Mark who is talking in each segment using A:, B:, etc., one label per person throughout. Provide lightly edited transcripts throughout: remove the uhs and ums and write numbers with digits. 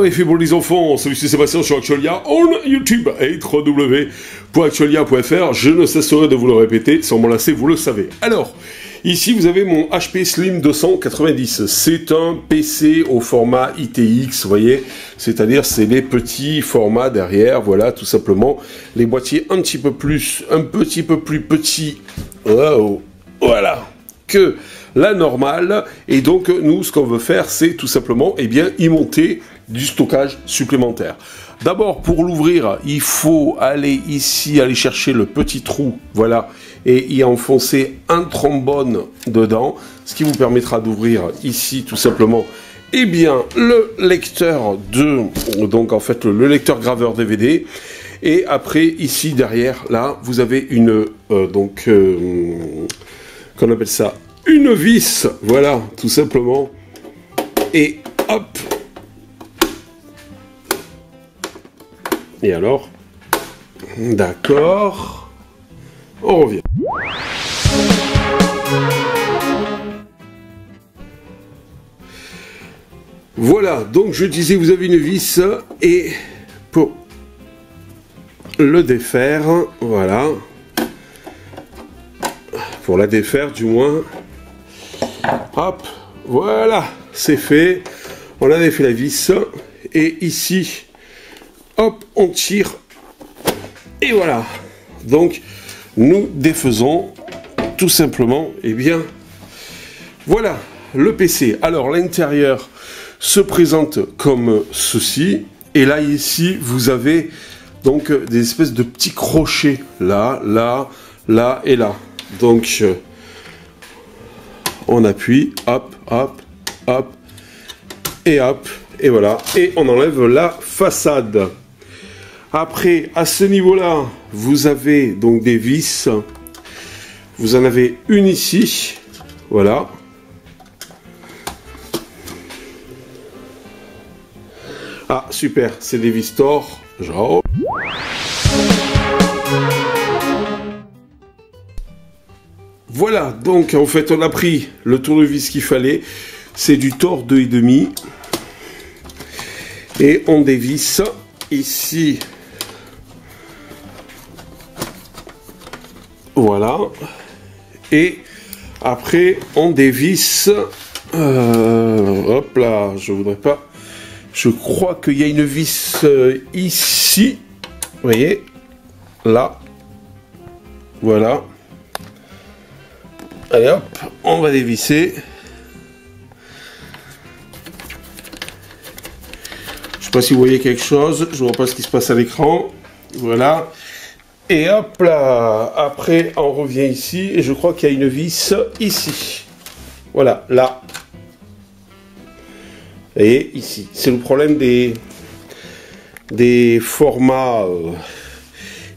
A: les filles pour les enfants, salut, c'est Sébastien sur Actualia, on YouTube et www.actualia.fr, je ne cesserai de vous le répéter, sans m'en lasser, vous le savez. Alors, ici vous avez mon HP Slim 290, c'est un PC au format ITX, vous voyez, c'est-à-dire c'est les petits formats derrière, voilà, tout simplement, les boîtiers un petit peu plus petits, voilà, que la normale, et donc nous ce qu'on veut faire c'est tout simplement y monter du stockage supplémentaire. D'abord pour l'ouvrir il faut aller ici, aller chercher le petit trou, voilà, et y enfoncer un trombone dedans, ce qui vous permettra d'ouvrir ici tout simplement le lecteur donc en fait le lecteur graveur DVD, et après ici derrière là vous avez une qu'on appelle ça une vis, voilà, tout simplement, et hop, et alors, d'accord, on revient. Voilà, donc je disais, vous avez une vis, et pour le défaire, voilà, pour la défaire du moins, hop, voilà, c'est fait, on a défait la vis, et ici, hop, on tire, et voilà, donc nous défaisons tout simplement, voilà, le PC. Alors l'intérieur se présente comme ceci, et là ici vous avez donc des espèces de petits crochets, là, là, là et là, donc on appuie, hop, hop, hop, et voilà, et on enlève la façade. Après, à ce niveau-là, vous avez donc des vis, vous en avez une ici, voilà. Ah, super, c'est des vis Thor, genre. Voilà, donc en fait on a pris le tournevis qu'il fallait, c'est du Thor 2,5, et on dévisse ici, voilà, et après on dévisse, hop là, je voudrais pas, je crois qu'il y a une vis ici, vous voyez, là, voilà. Allez hop, on va dévisser. Je sais pas si vous voyez quelque chose, je vois pas ce qui se passe à l'écran. Voilà. Et hop là, après on revient ici, et je crois qu'il y a une vis ici. Voilà, là. Et ici. C'est le problème des formats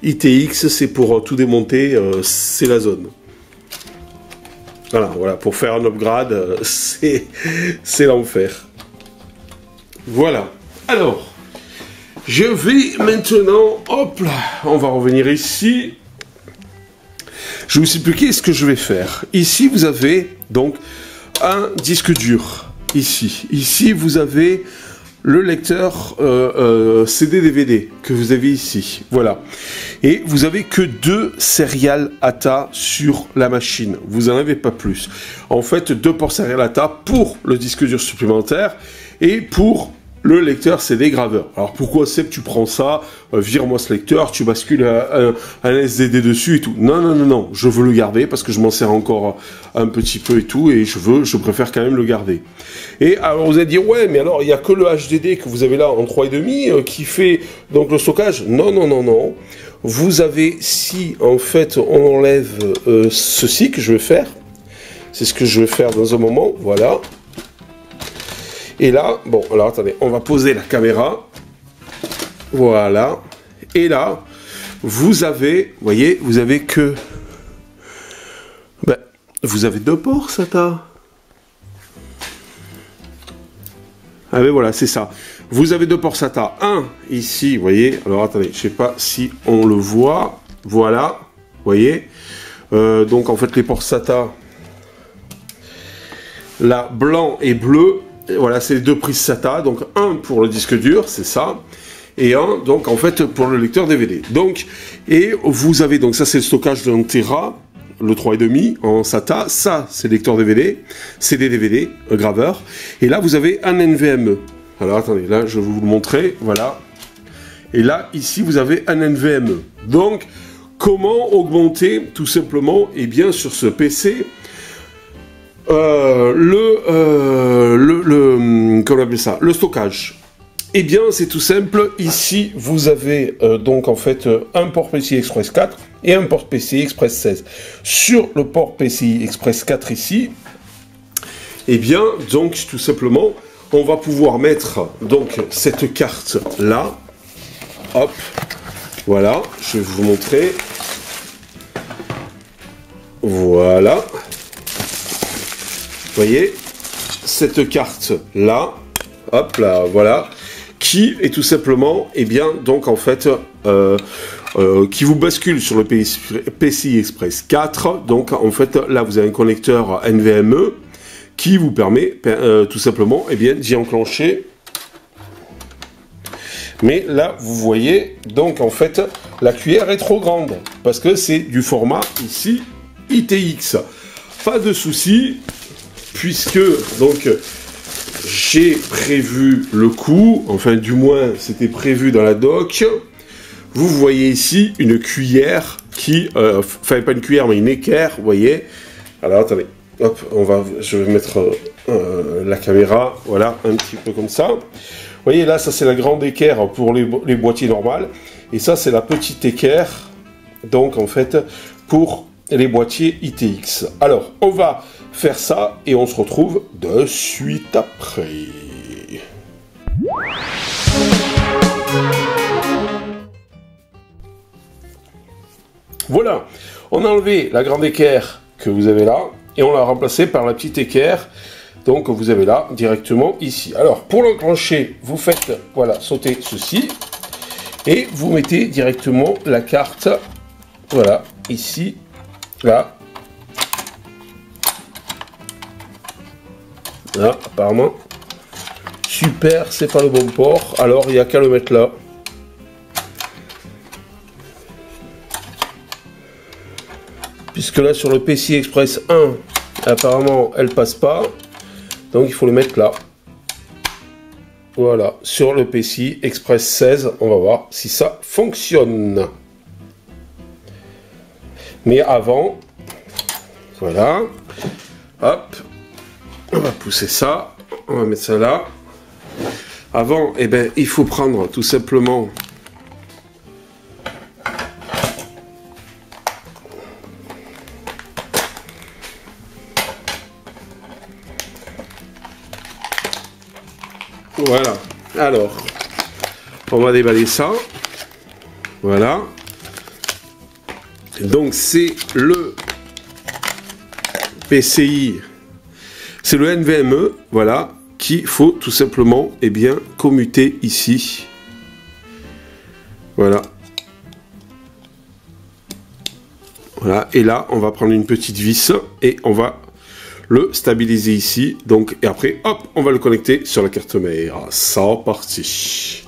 A: ITX, c'est pour tout démonter, c'est la zone. Voilà, pour faire un upgrade, c'est l'enfer. Voilà. Alors, je vais maintenant, hop là, on va revenir ici. Je ne sais plus qu'est-ce que je vais faire. Ici, vous avez donc un disque dur. Ici, vous avez le lecteur CD-DVD que vous avez ici. Voilà. Et vous avez que 2 serial ATA sur la machine. Vous n'en avez pas plus. En fait, 2 ports serial ATA pour le disque dur supplémentaire et pour le lecteur CD graveur. Alors pourquoi c'est que tu prends ça, vire-moi ce lecteur, tu bascules un SSD dessus et tout. Non, je veux le garder parce que je m'en sers encore un petit peu et tout, et je préfère quand même le garder. Et alors vous allez dire, ouais, mais alors il n'y a que le HDD que vous avez là en 3,5 qui fait donc le stockage. Non. Vous avez, si en fait on enlève ceci que je vais faire, c'est ce que je vais faire dans un moment, voilà. Et là, bon, alors attendez, on va poser la caméra. Voilà. Et là, vous avez, vous voyez, vous avez que... Ben, vous avez 2 ports, SATA. Ah ben voilà, c'est ça. Vous avez 2 ports SATA. Un, ici, vous voyez. Alors attendez, je sais pas si on le voit. Voilà, vous voyez. Donc en fait, les ports SATA, là, blanc et bleu. voilà, c'est les deux prises SATA, donc un pour le disque dur, c'est ça, et un, donc, en fait, pour le lecteur DVD. Donc, et vous avez, donc, ça, c'est le stockage d'un Tera, le 3,5 en SATA, ça, c'est le lecteur DVD, CD-DVD, graveur, et là, vous avez un NVMe. Alors, attendez, là, je vais vous le montrer, voilà. Et là, ici, vous avez un NVMe. Donc, comment augmenter, tout simplement, et bien, sur ce PC, comment on appelle ça, le stockage. Eh bien, c'est tout simple. Ici, vous avez donc en fait un port PCI Express 4 et un port PCI Express 16. Sur le port PCI Express 4 ici, eh bien, donc tout simplement, on va pouvoir mettre donc cette carte là. Hop, voilà, je vais vous montrer. Voilà. Vous voyez, cette carte-là, hop là, voilà, qui est tout simplement, eh bien, donc en fait, qui vous bascule sur le PCI Express 4. Donc en fait, là, vous avez un connecteur NVMe qui vous permet tout simplement, eh bien, d'y enclencher. Mais là, vous voyez, donc en fait, la cuillère est trop grande, parce que c'est du format, ici, ITX. Pas de souci, puisque, donc, j'ai prévu le coup, enfin, du moins, c'était prévu dans la doc. Vous voyez ici une cuillère qui, enfin, pas une cuillère, mais une équerre, vous voyez. Alors, attendez, hop, je vais mettre la caméra, voilà, un petit peu comme ça. Vous voyez, là, ça c'est la grande équerre pour les boîtiers normales. Et ça, c'est la petite équerre, donc, en fait, pour les boîtiers ITX. Alors, on va faire ça et on se retrouve de suite après. Voilà, on a enlevé la grande équerre que vous avez là et on l'a remplacée par la petite équerre. Donc vous avez là, directement ici. Alors, pour l'enclencher, vous faites, voilà, sauter ceci. Et vous mettez directement la carte, voilà, ici, là. Là, apparemment. Super, c'est pas le bon port. Alors, il n'y a qu'à le mettre là. Puisque là, sur le PCI Express 1, apparemment, elle passe pas. Donc il faut le mettre là. Voilà, sur le PCI Express 16, on va voir si ça fonctionne. Mais avant, voilà, hop, on va pousser ça, on va mettre ça là. Avant, eh ben, il faut prendre tout simplement voilà, alors, on va déballer ça, voilà, donc c'est le PCI, c'est le NVMe, voilà, qu'il faut tout simplement, eh bien, commuter ici, voilà, voilà, et là, on va prendre une petite vis, et on va le stabiliser ici, donc, et après, hop, on va le connecter sur la carte mère. C'est parti.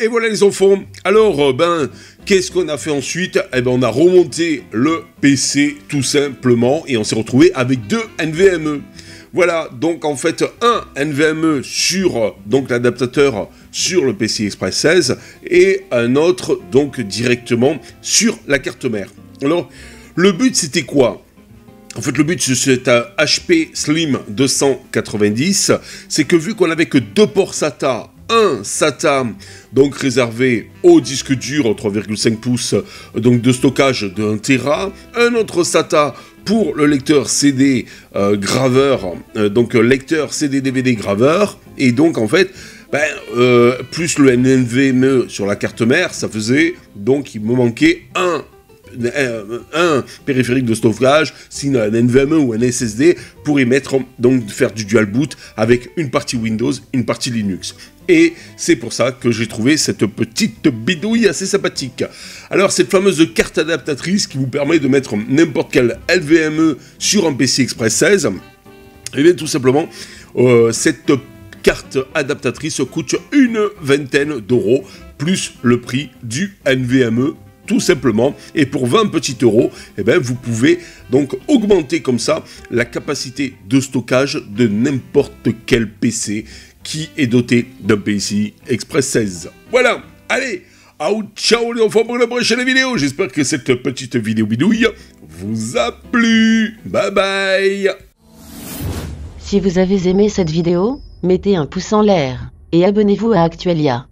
A: Et voilà les enfants, alors, qu'est-ce qu'on a fait ensuite? Eh ben, on a remonté le PC, tout simplement, et on s'est retrouvé avec deux NVMe. Voilà, donc en fait, un NVMe sur, donc, l'adaptateur sur le PCI Express 16, et un autre, donc, directement sur la carte mère. Alors, le but, c'était quoi? En fait, le but, c'est un HP Slim 290. C'est que vu qu'on n'avait que deux ports SATA, un SATA, donc réservé au disque dur 3,5 pouces, donc de stockage de 1 Tera, un autre SATA pour le lecteur CD graveur, donc lecteur CD-DVD graveur, et donc, en fait, plus le NVMe sur la carte mère, ça faisait, donc, il me manquait un périphérique de stockage, sinon un NVMe ou un SSD pour y mettre, donc faire du dual boot avec une partie Windows, une partie Linux. Et c'est pour ça que j'ai trouvé cette petite bidouille assez sympathique. Alors cette fameuse carte adaptatrice qui vous permet de mettre n'importe quel LVME sur un PC Express 16, et bien tout simplement, cette carte adaptatrice coûte une vingtaine d'euros, plus le prix du NVMe, tout simplement. Et pour 20 petits euros, eh bien, vous pouvez donc augmenter comme ça la capacité de stockage de n'importe quel PC qui est doté d'un PCI Express 16. Voilà, allez, ciao les enfants pour la prochaine vidéo. J'espère que cette petite vidéo bidouille vous a plu. Bye bye.
B: Si vous avez aimé cette vidéo, mettez un pouce en l'air et abonnez-vous à Actuelia.